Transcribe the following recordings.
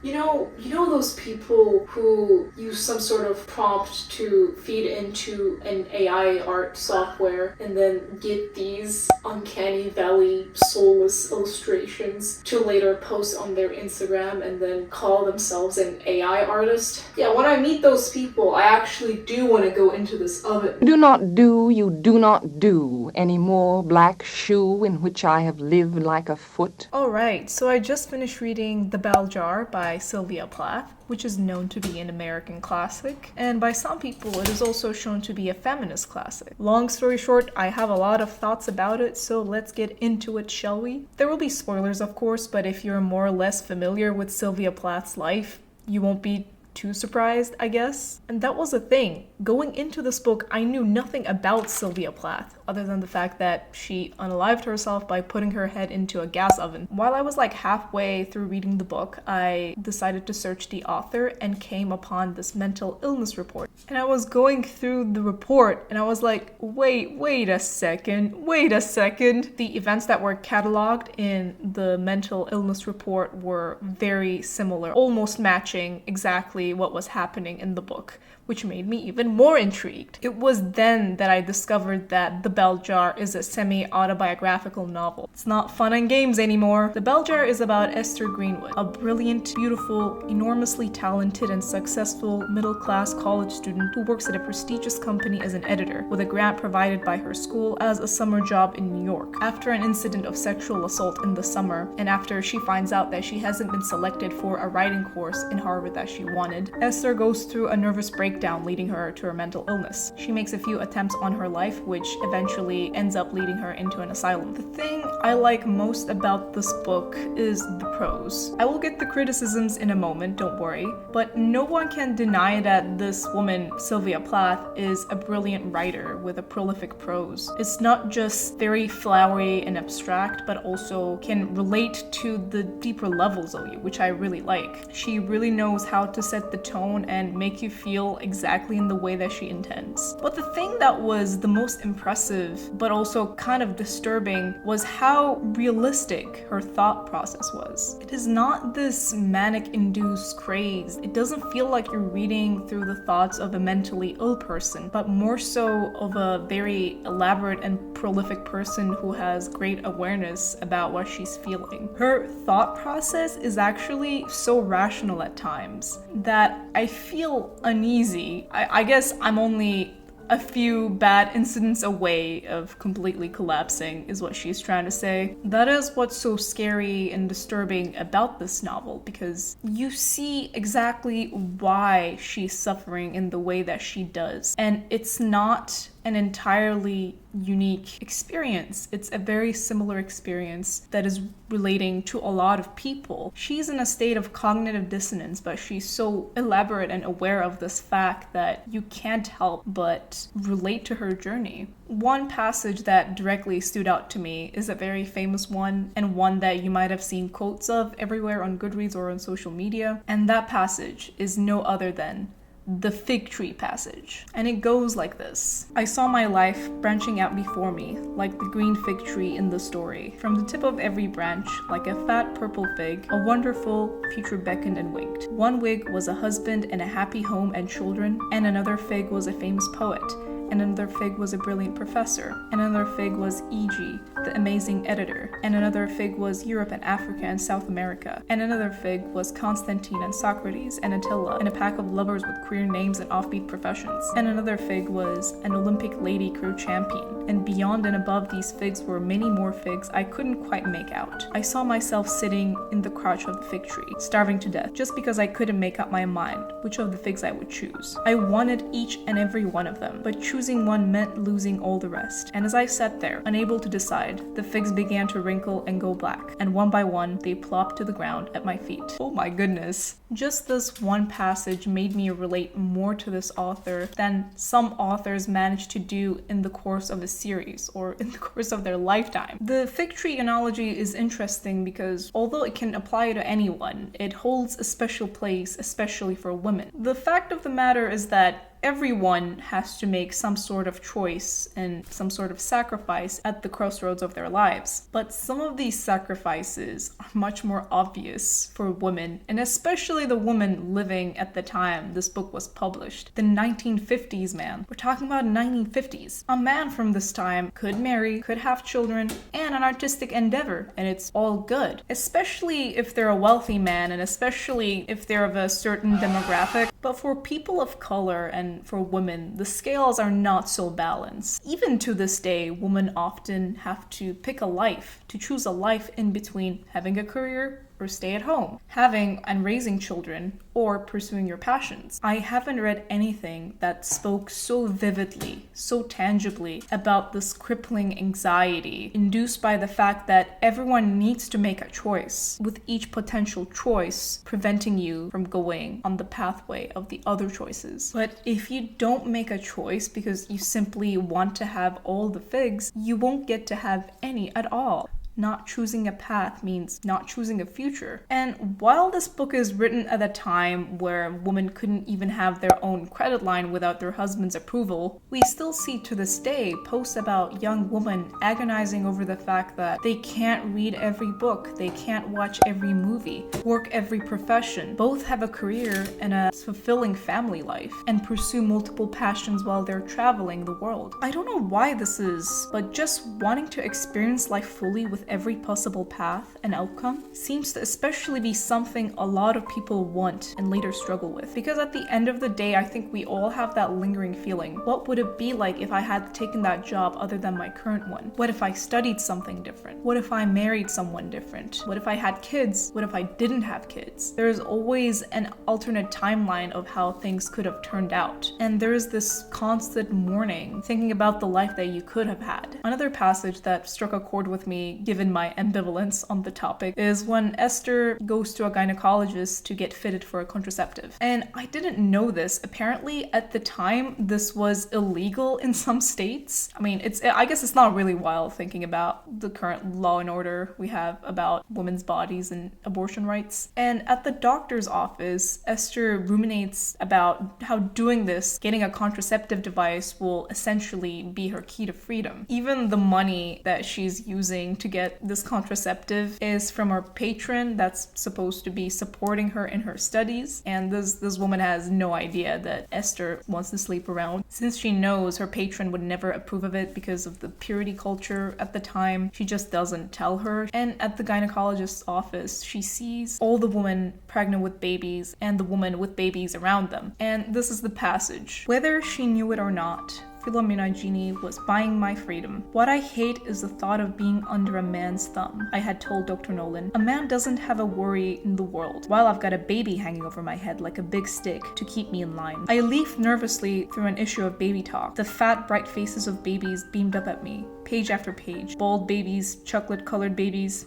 You know those people who use some sort of prompt to feed into an AI art software and then get these uncanny valley soulless illustrations to later post on their Instagram and then call themselves an AI artist? Yeah, when I meet those people, I actually do want to go into this oven. You do not do any more black shoe in which I have lived like a foot. Alright, so I just finished reading The Bell Jar by Sylvia Plath, which is known to be an American classic, and by some people it is also shown to be a feminist classic. Long story short, I have a lot of thoughts about it, so let's get into it, shall we? There will be spoilers, of course, but if you're more or less familiar with Sylvia Plath's life, you won't be too surprised, I guess. And that was the thing. Going into this book, I knew nothing about Sylvia Plath, other than the fact that she unalived herself by putting her head into a gas oven. While I was like halfway through reading the book, I decided to search the author and came upon this mental illness report. And I was going through the report and I was like, wait a second. The events that were cataloged in the mental illness report were very similar, almost matching exactly what was happening in the book, which made me even more intrigued. It was then that I discovered that The Bell Jar is a semi-autobiographical novel. It's not fun and games anymore. The Bell Jar is about Esther Greenwood, a brilliant, beautiful, enormously talented and successful middle-class college student who works at a prestigious company as an editor, with a grant provided by her school as a summer job in New York. After an incident of sexual assault in the summer, and after she finds out that she hasn't been selected for a writing course in Harvard that she wanted, Esther goes through a nervous breakdown leading her to her mental illness. She makes a few attempts on her life, which eventually ends up leading her into an asylum. The thing I like most about this book is the prose. I will get the criticisms in a moment, don't worry, but no one can deny that this woman, Sylvia Plath, is a brilliant writer with a prolific prose. It's not just very flowery and abstract, but also can relate to the deeper levels of you, which I really like. She really knows how to set the tone and make you feel exactly in the way that she intends. But the thing that was the most impressive, but also kind of disturbing, was how realistic her thought process was. It is not this manic-induced craze. It doesn't feel like you're reading through the thoughts of a mentally ill person, but more so of a very elaborate and prolific person who has great awareness about what she's feeling. Her thought process is actually so rational at times that I feel uneasy. I guess I'm only a few bad incidents away of completely collapsing, is what she's trying to say. That is what's so scary and disturbing about this novel, because you see exactly why she's suffering in the way that she does. And it's not an entirely unique experience. It's a very similar experience that is relating to a lot of people. She's in a state of cognitive dissonance, but she's so elaborate and aware of this fact that you can't help but relate to her journey. One passage that directly stood out to me is a very famous one, and one that you might have seen quotes of everywhere on Goodreads or on social media, and that passage is no other than the fig tree passage. And it goes like this. I saw my life branching out before me, like the green fig tree in the story. From the tip of every branch, like a fat purple fig, a wonderful future beckoned and winked. One wig was a husband and a happy home and children, and another fig was a famous poet. And another fig was a brilliant professor, and another fig was E.G., the amazing editor, and another fig was Europe and Africa and South America, and another fig was Constantine and Socrates and Attila, and a pack of lovers with queer names and offbeat professions, and another fig was an Olympic lady crew champion, and beyond and above these figs were many more figs I couldn't quite make out. I saw myself sitting in the crotch of the fig tree, starving to death, just because I couldn't make up my mind which of the figs I would choose. I wanted each and every one of them, but choosing one meant losing all the rest. And as I sat there, unable to decide, the figs began to wrinkle and go black, and one by one they plopped to the ground at my feet. Oh my goodness. Just this one passage made me relate more to this author than some authors manage to do in the course of a series or in the course of their lifetime. The fig tree analogy is interesting because although it can apply to anyone, it holds a special place, especially for women. The fact of the matter is that everyone has to make some sort of choice and some sort of sacrifice at the crossroads of their lives. But some of these sacrifices are much more obvious for women, and especially the woman living at the time this book was published. The 1950s, man. We're talking about 1950s. A man from this time could marry, could have children, and an artistic endeavor, and it's all good. Especially if they're a wealthy man, and especially if they're of a certain demographic. But for people of color and for women, the scales are not so balanced. Even to this day, women often have to pick a life, to choose a life in between having a career or stay at home, having and raising children, or pursuing your passions. I haven't read anything that spoke so vividly, so tangibly about this crippling anxiety induced by the fact that everyone needs to make a choice, with each potential choice preventing you from going on the pathway of the other choices. But if you don't make a choice because you simply want to have all the figs, you won't get to have any at all. Not choosing a path means not choosing a future. And while this book is written at a time where women couldn't even have their own credit line without their husband's approval, we still see to this day posts about young women agonizing over the fact that they can't read every book, they can't watch every movie, work every profession, both have a career and a fulfilling family life, and pursue multiple passions while they're traveling the world. I don't know why this is, but just wanting to experience life fully with every possible path and outcome seems to especially be something a lot of people want and later struggle with. Because at the end of the day, I think we all have that lingering feeling. What would it be like if I had taken that job other than my current one? What if I studied something different? What if I married someone different? What if I had kids? What if I didn't have kids? There's always an alternate timeline of how things could have turned out. And there's this constant mourning, thinking about the life that you could have had. Another passage that struck a chord with me, given my ambivalence on the topic, is when Esther goes to a gynecologist to get fitted for a contraceptive. And I didn't know this. Apparently, at the time, this was illegal in some states. I mean, I guess it's not really wild thinking about the current law and order we have about women's bodies and abortion rights. And at the doctor's office, Esther ruminates about how doing this, getting a contraceptive device, will essentially be her key to freedom. Even the money that she's using to get this contraceptive is from her patron that's supposed to be supporting her in her studies, and this woman has no idea that Esther wants to sleep around. Since she knows her patron would never approve of it because of the purity culture at the time, she just doesn't tell her. And at the gynecologist's office, she sees all the women pregnant with babies and the woman with babies around them. And this is the passage. Whether she knew it or not, Philomena Genie was buying my freedom. What I hate is the thought of being under a man's thumb, I had told Dr. Nolan. A man doesn't have a worry in the world, while I've got a baby hanging over my head like a big stick to keep me in line. I leafed nervously through an issue of Baby Talk. The fat, bright faces of babies beamed up at me, page after page. Bald babies, chocolate-colored babies.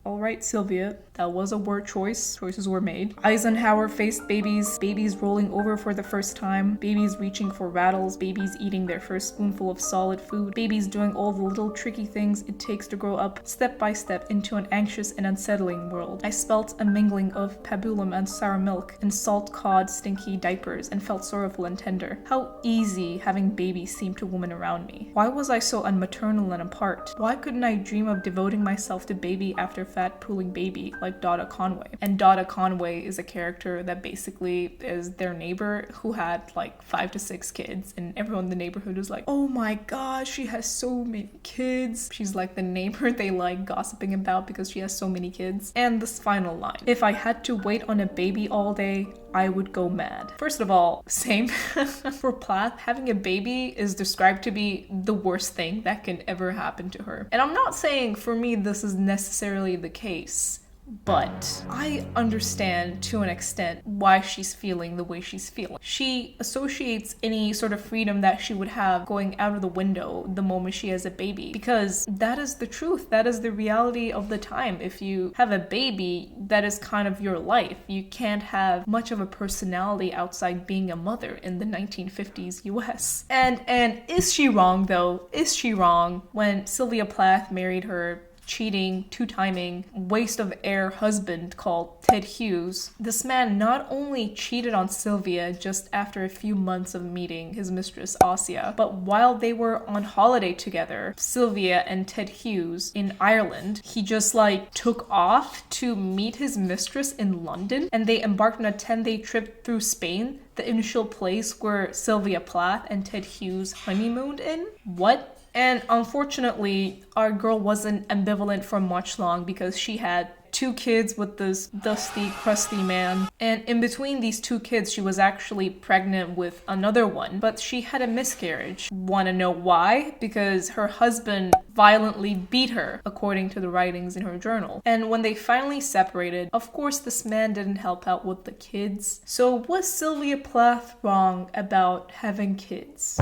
Alright, Sylvia, that was a word choice. Choices were made. Eisenhower-faced babies, babies rolling over for the first time, babies reaching for rattles, babies eating their first spoonful of solid food, babies doing all the little tricky things it takes to grow up step by step into an anxious and unsettling world. I smelt a mingling of pabulum and sour milk and salt cod stinky diapers and felt sorrowful and tender. How easy having babies seemed to women around me. Why was I so unmaternal and apart? Why couldn't I dream of devoting myself to baby after fat pooling baby like Dada Conway? And Dada Conway is a character that basically is their neighbor who had like 5 to 6 kids, and everyone in the neighborhood was like, oh my gosh, she has so many kids. She's like the neighbor they like gossiping about because she has so many kids. And this final line: if I had to wait on a baby all day, I would go mad. First of all, same. For Plath, having a baby is described to be the worst thing that can ever happen to her. And I'm not saying for me this is necessarily the case, but I understand to an extent why she's feeling the way she's feeling. She associates any sort of freedom that she would have going out of the window the moment she has a baby, because that is the truth. That is the reality of the time. If you have a baby, that is kind of your life. You can't have much of a personality outside being a mother in the 1950s US. And is she wrong though? Is she wrong when Sylvia Plath married her cheating, two-timing, waste of air husband called Ted Hughes, this man not only cheated on Sylvia just after a few months of meeting his mistress Asya, but while they were on holiday together, Sylvia and Ted Hughes in Ireland, he just took off to meet his mistress in London, and they embarked on a 10-day trip through Spain, the initial place where Sylvia Plath and Ted Hughes honeymooned in. What? And unfortunately, our girl wasn't ambivalent for much long because she had 2 kids with this dusty, crusty man. And in between these 2 kids, she was actually pregnant with another one, but she had a miscarriage. Wanna know why? Because her husband violently beat her, according to the writings in her journal. And when they finally separated, of course this man didn't help out with the kids. So was Sylvia Plath wrong about having kids?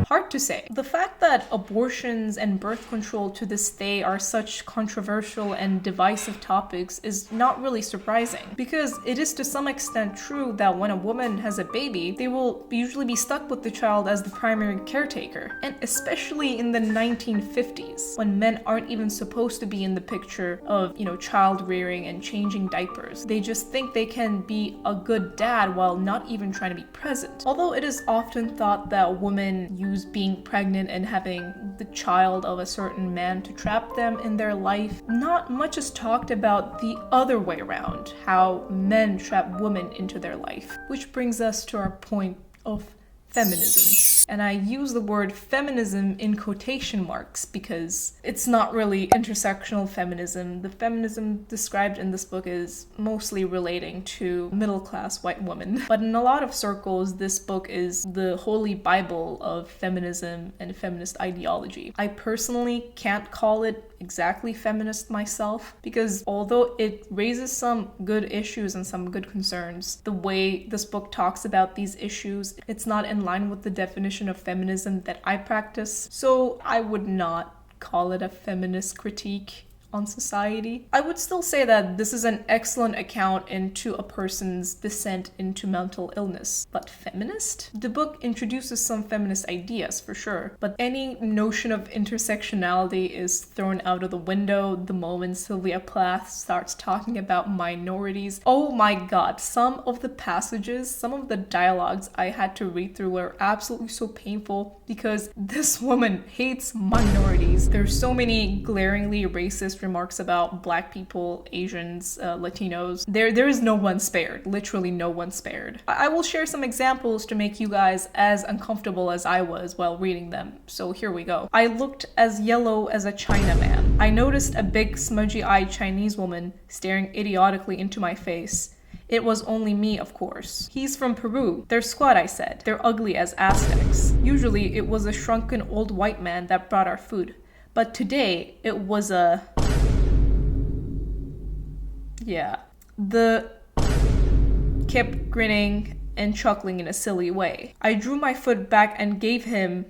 Hard to say. The fact that abortions and birth control to this day are such controversial and divisive topics is not really surprising, because it is to some extent true that when a woman has a baby, they will usually be stuck with the child as the primary caretaker. And especially in the 1950s, when men aren't even supposed to be in the picture of, child rearing and changing diapers. They just think they can be a good dad while not even trying to be present. Although it is often thought that women use being pregnant and having the child of a certain man to trap them in their life, not much is talked about the other way around, how men trap women into their life. Which brings us to our point of feminism. And I use the word feminism in quotation marks because it's not really intersectional feminism. The feminism described in this book is mostly relating to middle-class white women. But in a lot of circles, this book is the holy Bible of feminism and feminist ideology. I personally can't call it exactly feminist myself, because although it raises some good issues and some good concerns, the way this book talks about these issues, it's not in line with the definition of feminism that I practice, so I would not call it a feminist critique on society. I would still say that this is an excellent account into a person's descent into mental illness. But feminist? The book introduces some feminist ideas for sure, but any notion of intersectionality is thrown out of the window the moment Sylvia Plath starts talking about minorities. Oh my god, some of the passages, some of the dialogues I had to read through were absolutely so painful because this woman hates minorities. There's so many glaringly racist remarks about Black people, Asians, Latinos. There is no one spared, literally no one spared. I will share some examples to make you guys as uncomfortable as I was while reading them, so here we go. I looked as yellow as a Chinaman. I noticed a big smudgy-eyed Chinese woman staring idiotically into my face. It was only me, of course. He's from Peru. They're squat, I said. They're ugly as Aztecs. Usually it was a shrunken old white man that brought our food. But today, it was a... Yeah. The... kept grinning and chuckling in a silly way. I drew my foot back and gave him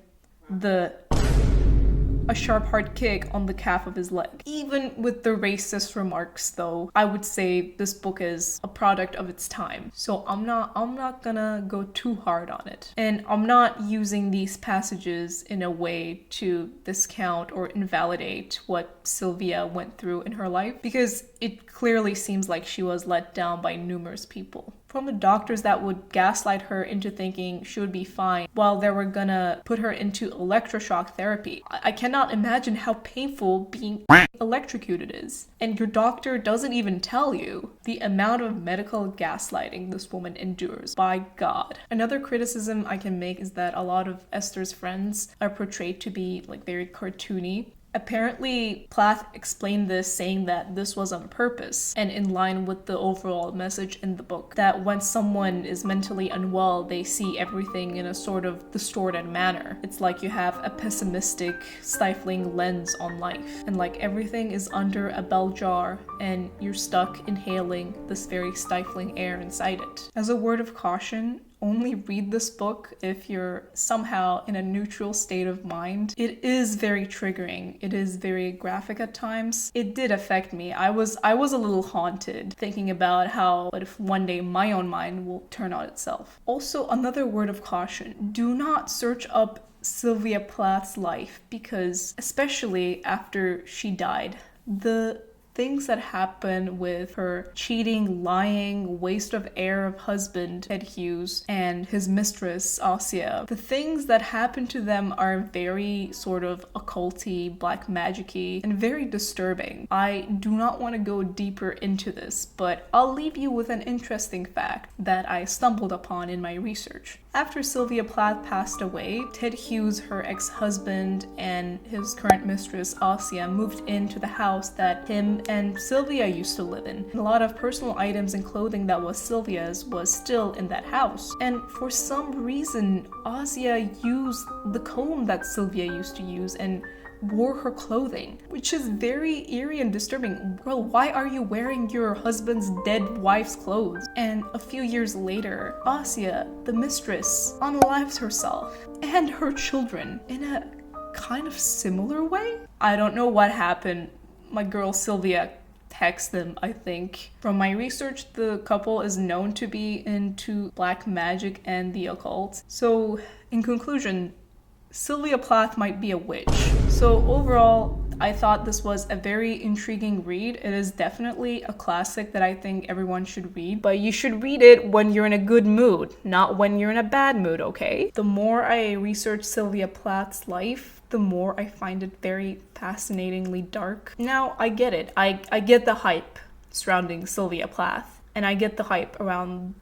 a sharp hard kick on the calf of his leg. Even with the racist remarks though, I would say this book is a product of its time. So I'm not gonna go too hard on it. And I'm not using these passages in a way to discount or invalidate what Sylvia went through in her life, because it clearly seems like she was let down by numerous people. From the doctors that would gaslight her into thinking she would be fine while they were gonna put her into electroshock therapy. I cannot imagine how painful being electrocuted is. And your doctor doesn't even tell you the amount of medical gaslighting this woman endures. By God. Another criticism I can make is that a lot of Esther's friends are portrayed to be very cartoony. Apparently, Plath explained this, saying that this was on purpose and in line with the overall message in the book, that when someone is mentally unwell, they see everything in a sort of distorted manner. It's like you have a pessimistic, stifling lens on life, and everything is under a bell jar and you're stuck inhaling this very stifling air inside it. As a word of caution, only read this book if you're somehow in a neutral state of mind. It is very triggering. It is very graphic at times. It did affect me. I was a little haunted thinking about how, what if one day my own mind will turn on itself. Also, another word of caution, do not search up Sylvia Plath's life, because especially after she died, the things that happen with her cheating, lying, waste of air of husband, Ted Hughes, and his mistress, Asia, the things that happen to them are very sort of occulty, black magic-y, and very disturbing. I do not want to go deeper into this, but I'll leave you with an interesting fact that I stumbled upon in my research. After Sylvia Plath passed away, Ted Hughes, her ex-husband, and his current mistress, Asia, moved into the house that him and Sylvia used to live in. A lot of personal items and clothing that was Sylvia's was still in that house. And for some reason, Asia used the comb that Sylvia used to use and wore her clothing, which is very eerie and disturbing. Girl, why are you wearing your husband's dead wife's clothes? And a few years later, Asia, the mistress, unalives herself and her children in a kind of similar way. I don't know what happened. My girl Sylvia texted them, I think. From my research, the couple is known to be into black magic and the occult. So, in conclusion, Sylvia Plath might be a witch. So overall, I thought this was a very intriguing read. It is definitely a classic that I think everyone should read, but you should read it when you're in a good mood, not when you're in a bad mood, okay? The more I research Sylvia Plath's life, the more I find it very fascinatingly dark. Now, I get it. I get the hype surrounding Sylvia Plath, and I get the hype around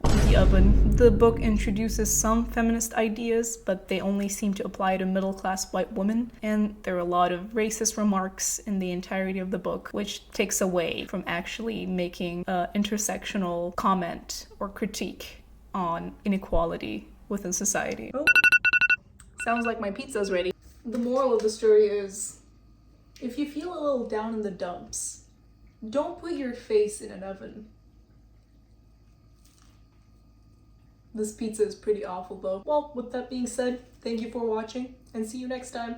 the oven. The book introduces some feminist ideas, but they only seem to apply to middle-class white women, and there are a lot of racist remarks in the entirety of the book, which takes away from actually making an intersectional comment or critique on inequality within society. Oh, sounds like my pizza's ready. The moral of the story is, if you feel a little down in the dumps, don't put your face in an oven. This pizza is pretty awful though. Well, with that being said, thank you for watching and see you next time.